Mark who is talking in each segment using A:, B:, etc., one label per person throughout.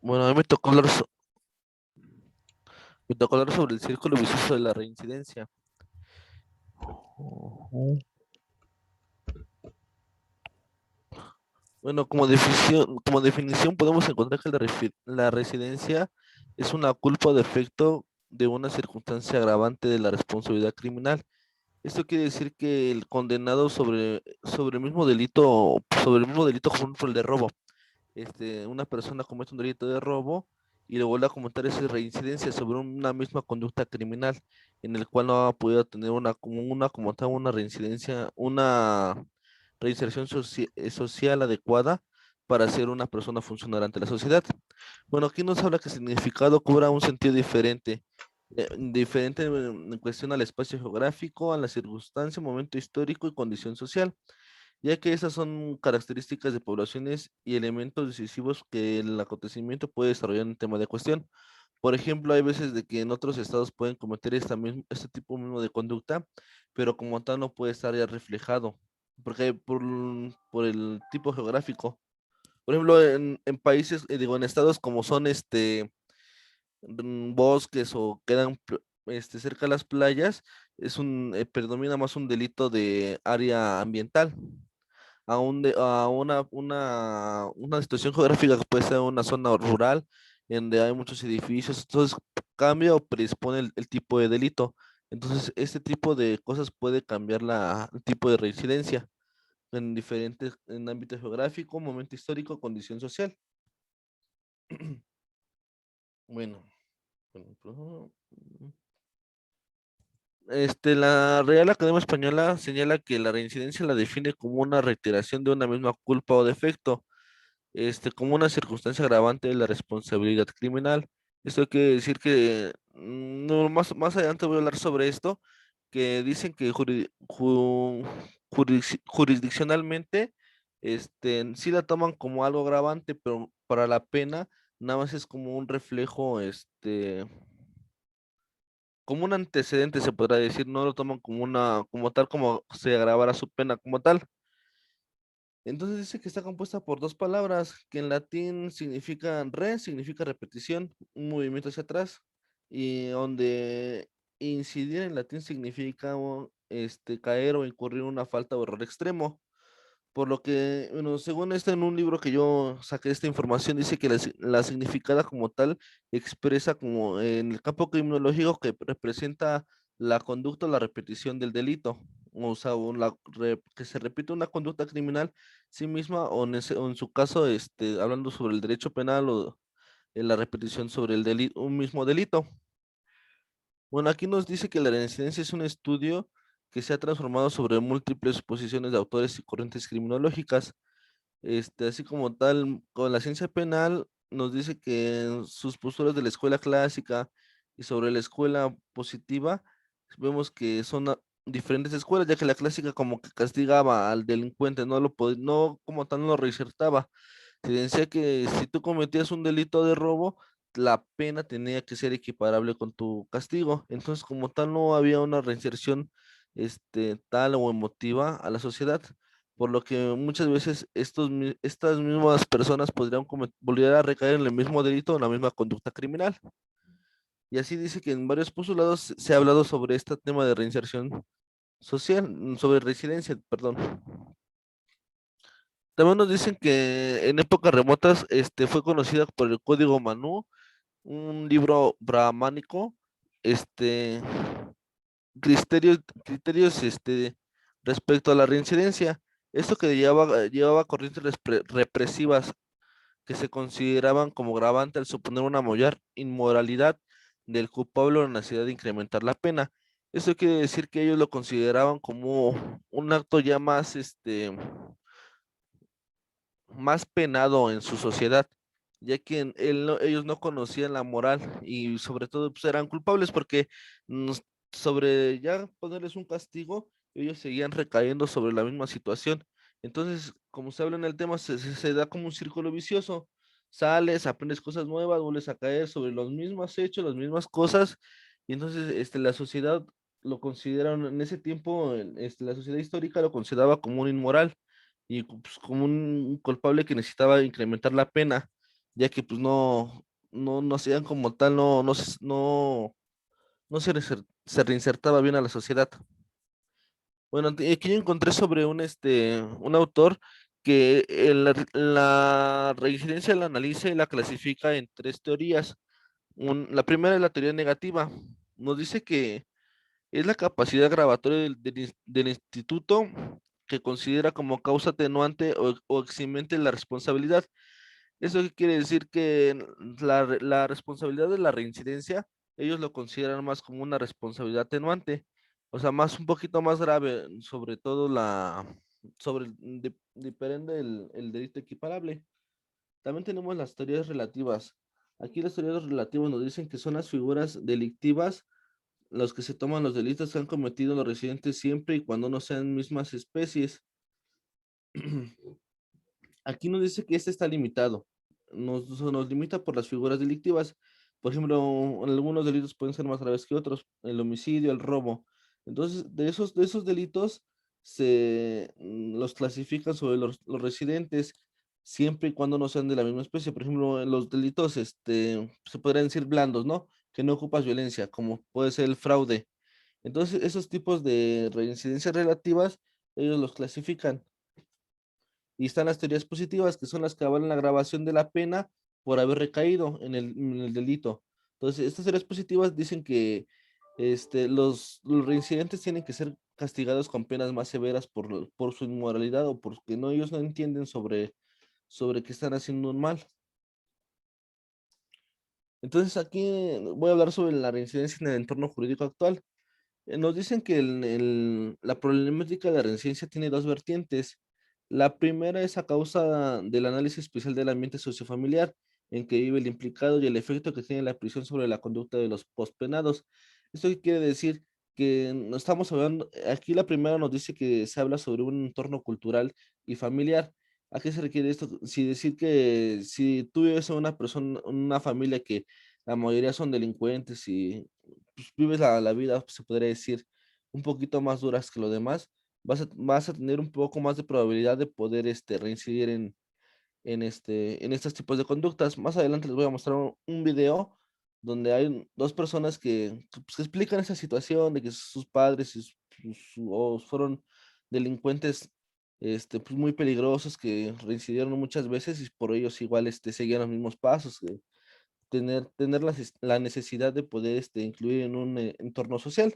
A: Bueno, a mí me tocó hablar sobre el círculo vicioso de la reincidencia. Ujú. Bueno, como definición podemos encontrar que la residencia es una culpa o defecto de una circunstancia agravante de la responsabilidad criminal. Esto quiere decir que el condenado sobre el mismo delito, por ejemplo, el de robo, una persona comete un delito de robo y le vuelve a cometer esa reincidencia sobre una misma conducta criminal en el cual no ha podido tener como tal, una reincidencia, una social adecuada para ser una persona funcional ante la sociedad. Bueno, aquí nos habla que el significado cobra un sentido diferente, diferente en cuestión al espacio geográfico, a la circunstancia, momento histórico y condición social, ya que esas son características de poblaciones y elementos decisivos que el acontecimiento puede desarrollar en tema de cuestión. Por ejemplo, hay veces de que en otros estados pueden cometer este tipo mismo de conducta, pero como tal no puede estar ya reflejado, porque por el tipo geográfico. Por ejemplo, en países, en estados como son bosques o cerca de las playas, predomina más un delito de área ambiental a una situación geográfica que puede ser una zona rural, en donde hay muchos edificios, entonces cambia o predispone el tipo de delito. Entonces, este tipo de cosas puede cambiar el tipo de reincidencia en ámbito geográfico, momento histórico, condición social. Bueno, por ejemplo, la Real Academia Española señala que la reincidencia la define como una reiteración de una misma culpa o defecto como una circunstancia agravante de la responsabilidad criminal. Esto quiere decir que, no, más adelante voy a hablar sobre esto, que dicen que jurisdiccionalmente, sí la toman como algo agravante, pero para la pena nada más es como un reflejo, como un antecedente, se podrá decir, no lo toman como tal, como se agravara su pena como tal. Entonces dice que está compuesta por dos palabras, que en latín significa repetición, un movimiento hacia atrás, y donde incidir en latín significa caer o incurrir en una falta o error extremo. Por lo que, bueno, según esto en un libro que yo saqué esta información, dice que la significada como tal expresa como en el campo criminológico que representa la conducta o la repetición del delito. O sea, que se repite una conducta criminal sí misma o en su caso, hablando sobre el derecho penal o en la repetición sobre un mismo delito. Bueno, aquí nos dice que la reincidencia es un estudio que se ha transformado sobre múltiples posiciones de autores y corrientes criminológicas. Así como tal, con la ciencia penal nos dice que sus posturas de la escuela clásica y sobre la escuela positiva, vemos que son diferentes escuelas, ya que la clásica como que castigaba al delincuente, no como tal no lo reinsertaba. Se decía que si tú cometías un delito de robo, la pena tenía que ser equiparable con tu castigo. Entonces, como tal, no había una reinserción, tal o emotiva a la sociedad, por lo que muchas veces estas mismas personas podrían volver a recaer en el mismo delito o en la misma conducta criminal. Y así dice que en varios postulados se ha hablado sobre este tema de reinserción social, sobre residencia, perdón. También nos dicen que en épocas remotas fue conocida por el Código Manú, un libro brahmánico, este, criterios respecto a la reincidencia. Esto que llevaba corrientes represivas que se consideraban como gravante al suponer una mayor inmoralidad del culpable o la necesidad de incrementar la pena. Eso quiere decir que ellos lo consideraban como un acto ya más penado en su sociedad, ya que ellos no conocían la moral y sobre todo pues, eran culpables porque sobre ya ponerles un castigo, ellos seguían recayendo sobre la misma situación. Entonces, como se habla en el tema, se da como un círculo vicioso. Sales, aprendes cosas nuevas, vuelves a caer sobre los mismos hechos, las mismas cosas, y entonces la sociedad lo consideraron en ese tiempo, la sociedad histórica lo consideraba como un inmoral y pues, como un culpable que necesitaba incrementar la pena. ya que pues no hacían como tal, no se reinsertaba bien a la sociedad. Bueno, aquí yo encontré sobre un autor que la reincidencia la analiza y la clasifica en tres teorías. La primera es la teoría negativa. Nos dice que es la capacidad grabatoria del instituto que considera como causa atenuante o eximente la responsabilidad. ¿Eso qué quiere decir? Que la responsabilidad de la reincidencia, ellos lo consideran más como una responsabilidad atenuante, o sea, más un poquito más grave, sobre todo depende el delito equiparable. También tenemos las teorías relativas. Aquí las teorías relativas nos dicen que son las figuras delictivas los que se toman los delitos que han cometido los residentes siempre y cuando no sean mismas especies. Aquí nos dice que este está limitado. Nos limita por las figuras delictivas. Por ejemplo, algunos delitos pueden ser más graves que otros, el homicidio, el robo. Entonces, de esos delitos los clasifican sobre los residentes siempre y cuando no sean de la misma especie. Por ejemplo, en los delitos, se podrían decir blandos, ¿no? Que no ocupas violencia, como puede ser el fraude. Entonces, esos tipos de reincidencias relativas, ellos los clasifican. Y están las teorías positivas, que son las que avalan la grabación de la pena por haber recaído en el delito. Entonces, estas teorías positivas dicen que los reincidentes tienen que ser castigados con penas más severas por su inmoralidad o porque ellos no entienden sobre que están haciendo un mal. Entonces, aquí voy a hablar sobre la reincidencia en el entorno jurídico actual. Nos dicen que la problemática de la reincidencia tiene dos vertientes. La primera es a causa del análisis especial del ambiente sociofamiliar en que vive el implicado y el efecto que tiene la prisión sobre la conducta de los pospenados. ¿Esto qué quiere decir? Que no estamos hablando, aquí la primera nos dice que se habla sobre un entorno cultural y familiar. ¿A qué se requiere esto? Si decir que si tú vives en una familia que la mayoría son delincuentes y pues, vives la vida, se podría decir, un poquito más duras que los demás, vas a tener un poco más de probabilidad de poder reincidir en estos tipos de conductas. Más adelante les voy a mostrar un video donde hay dos personas que explican esa situación de que sus padres o fueron delincuentes pues muy peligrosos que reincidieron muchas veces y por ellos igual seguían los mismos pasos. Tener la necesidad de poder incluir en un entorno social.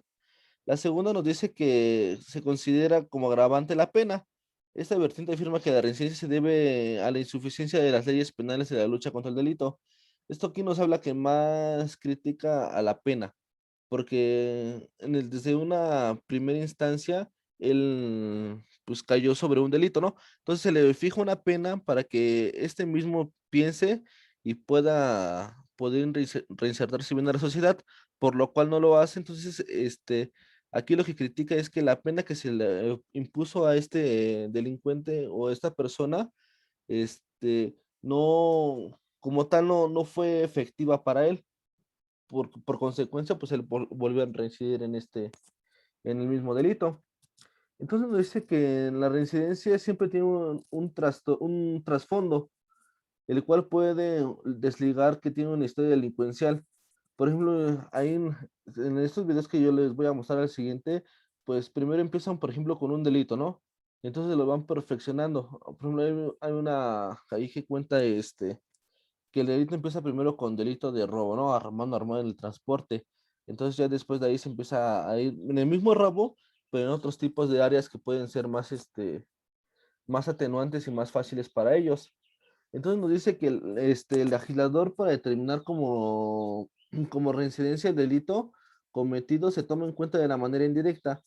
A: La segunda nos dice que se considera como agravante la pena. Esta vertiente afirma que la reincidencia se debe a la insuficiencia de las leyes penales de la lucha contra el delito. Esto aquí nos habla que más critica a la pena, porque desde una primera instancia él pues cayó sobre un delito, ¿no? Entonces se le fija una pena para que este mismo piense y pueda poder reinsertarse bien a la sociedad, por lo cual no lo hace. Entonces, aquí lo que critica es que la pena que se le impuso a este delincuente o esta persona, no, como tal, no fue efectiva para él. Por consecuencia, pues él volvió a reincidir en el mismo delito. Entonces nos dice que la reincidencia siempre tiene un trasfondo, el cual puede desligar que tiene una historia delincuencial. Por ejemplo, ahí en estos videos que yo les voy a mostrar al siguiente, pues primero empiezan, por ejemplo, con un delito, ¿no? Entonces lo van perfeccionando. Por ejemplo, hay una ahí que cuenta que el delito empieza primero con delito de robo, ¿no? Armado en el transporte. Entonces ya después de ahí se empieza a ir en el mismo robo, pero en otros tipos de áreas que pueden ser más atenuantes y más fáciles para ellos. Entonces nos dice que el legislador para determinar como reincidencia el delito cometido se toma en cuenta de la manera indirecta,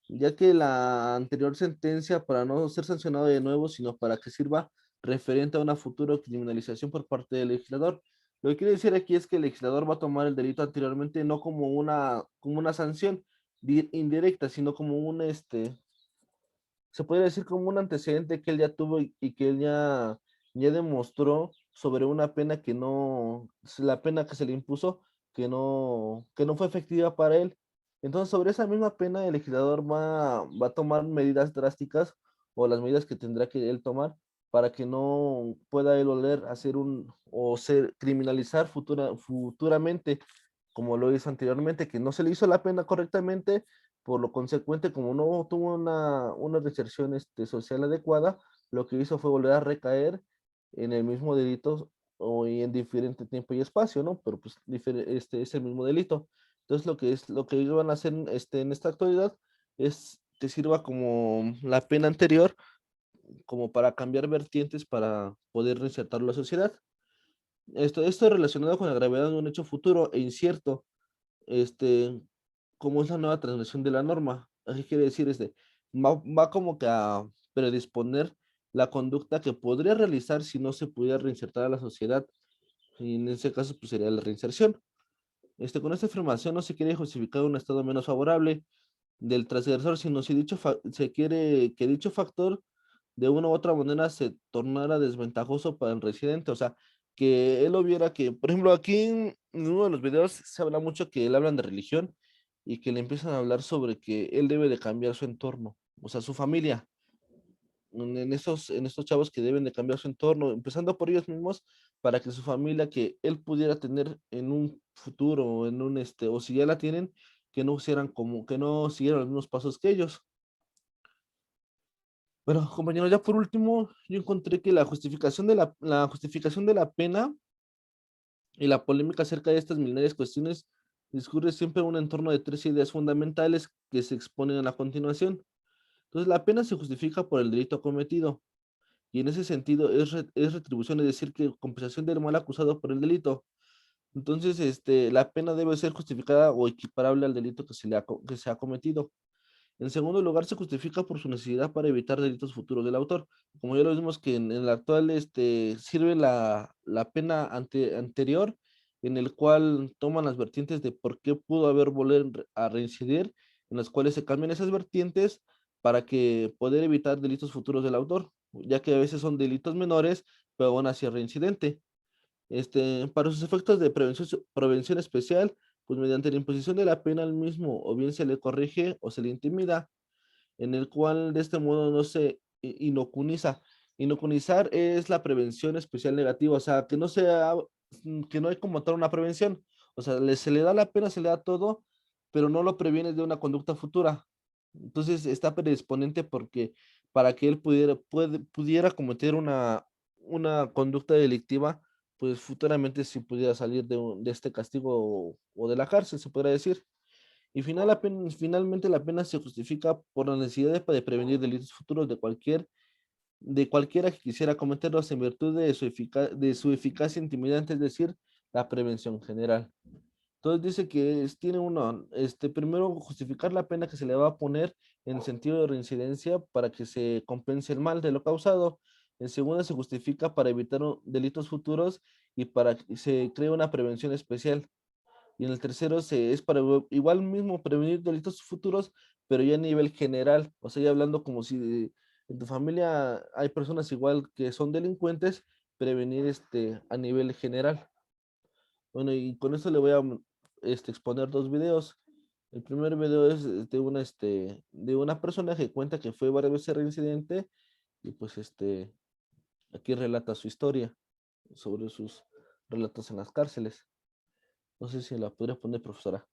A: ya que la anterior sentencia para no ser sancionado de nuevo, sino para que sirva referente a una futura criminalización por parte del legislador. Lo que quiere decir aquí es que el legislador va a tomar el delito anteriormente no como una sanción indirecta, sino como se podría decir como un antecedente que él ya tuvo y que él ya demostró sobre una pena la pena que se le impuso, que no fue efectiva para él. Entonces, sobre esa misma pena, el legislador va a tomar medidas drásticas o las medidas que tendrá que él tomar para que no pueda él oler hacer un o ser criminalizar futuramente, como lo hizo anteriormente, que no se le hizo la pena correctamente, por lo consecuente, como no tuvo una reinserción social adecuada, lo que hizo fue volver a recaer en el mismo delito o y en diferente tiempo y espacio, ¿no? Pero pues es el mismo delito. Entonces lo que ellos van a hacer en esta actualidad es que sirva como la pena anterior, como para cambiar vertientes para poder reinsertarlo a la sociedad. Esto es relacionado con la gravedad de un hecho futuro e incierto, este, como es la nueva transgresión de la norma. ¿Qué quiere decir? Va como que a predisponer la conducta que podría realizar si no se pudiera reinsertar a la sociedad, y en ese caso pues sería la reinserción. Con esta afirmación no se quiere justificar un estado menos favorable del transgresor, sino si se quiere que dicho factor de una u otra manera se tornara desventajoso para el residente, o sea, que él lo viera que, por ejemplo, aquí en uno de los videos se habla mucho que él hablan de religión y que le empiezan a hablar sobre que él debe de cambiar su entorno, o sea, su familia, en estos chavos que deben de cambiar su entorno, empezando por ellos mismos, para que su familia que él pudiera tener en un futuro, o o si ya la tienen, que no siguieran los mismos pasos que ellos. Pero, compañero, ya por último, yo encontré que la justificación de la pena y la polémica acerca de estas milenarias cuestiones discurre siempre en un entorno de tres ideas fundamentales que se exponen a continuación. Entonces, la pena se justifica por el delito cometido, y en ese sentido es retribución, es decir, que compensación del mal acusado por el delito. Entonces, la pena debe ser justificada o equiparable al delito que se ha cometido. En segundo lugar, se justifica por su necesidad para evitar delitos futuros del autor. Como ya lo vimos que en el actual sirve la pena anterior, en el cual toman las vertientes de por qué pudo haber volver a reincidir, en las cuales se cambian esas vertientes para que poder evitar delitos futuros del autor, ya que a veces son delitos menores, pero aún así es reincidente. Para sus efectos de prevención especial, pues mediante la imposición de la pena al mismo, o bien se le corrige o se le intimida, en el cual de este modo no se inocuniza. Inoculizar es la prevención especial negativa, o sea, que no hay como tal una prevención. O sea, se le da la pena, se le da todo, pero no lo previene de una conducta futura. Entonces está predisponente porque para que él pudiera cometer una conducta delictiva, pues futuramente sí pudiera salir de este castigo o de la cárcel, se podría decir. Y finalmente la pena se justifica por la necesidad de prevenir delitos futuros de cualquiera que quisiera cometerlos en virtud de su eficacia intimidante, es decir, la prevención general. Entonces dice que primero justificar la pena que se le va a poner en sentido de reincidencia para que se compense el mal de lo causado. En segunda, se justifica para evitar delitos futuros y para que se cree una prevención especial. Y en el tercero es para igual mismo prevenir delitos futuros, pero ya a nivel general, o sea, ya hablando como si en tu familia hay personas igual que son delincuentes, prevenir a nivel general. Bueno, y con esto le voy a exponer dos videos. El primer video es de una persona que cuenta que fue varias veces reincidente, y pues aquí relata su historia sobre sus relatos en las cárceles. No sé si la podría poner, profesora.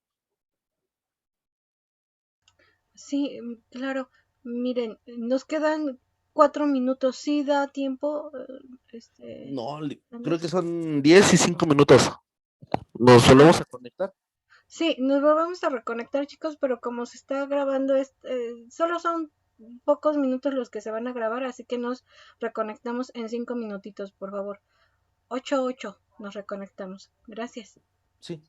B: Sí, claro. Miren, nos quedan 4 minutos. ¿Sí da tiempo,
A: No, creo que
B: Andrés?
A: son 10 y 5 minutos. Nos volvemos
B: Ah,
A: a conectar.
B: sí, nos volvemos a reconectar, chicos, pero como se está grabando, solo son pocos minutos los que se van a grabar, así que nos reconectamos en 5 minutitos, por favor. 8 nos reconectamos. Gracias.
A: Sí.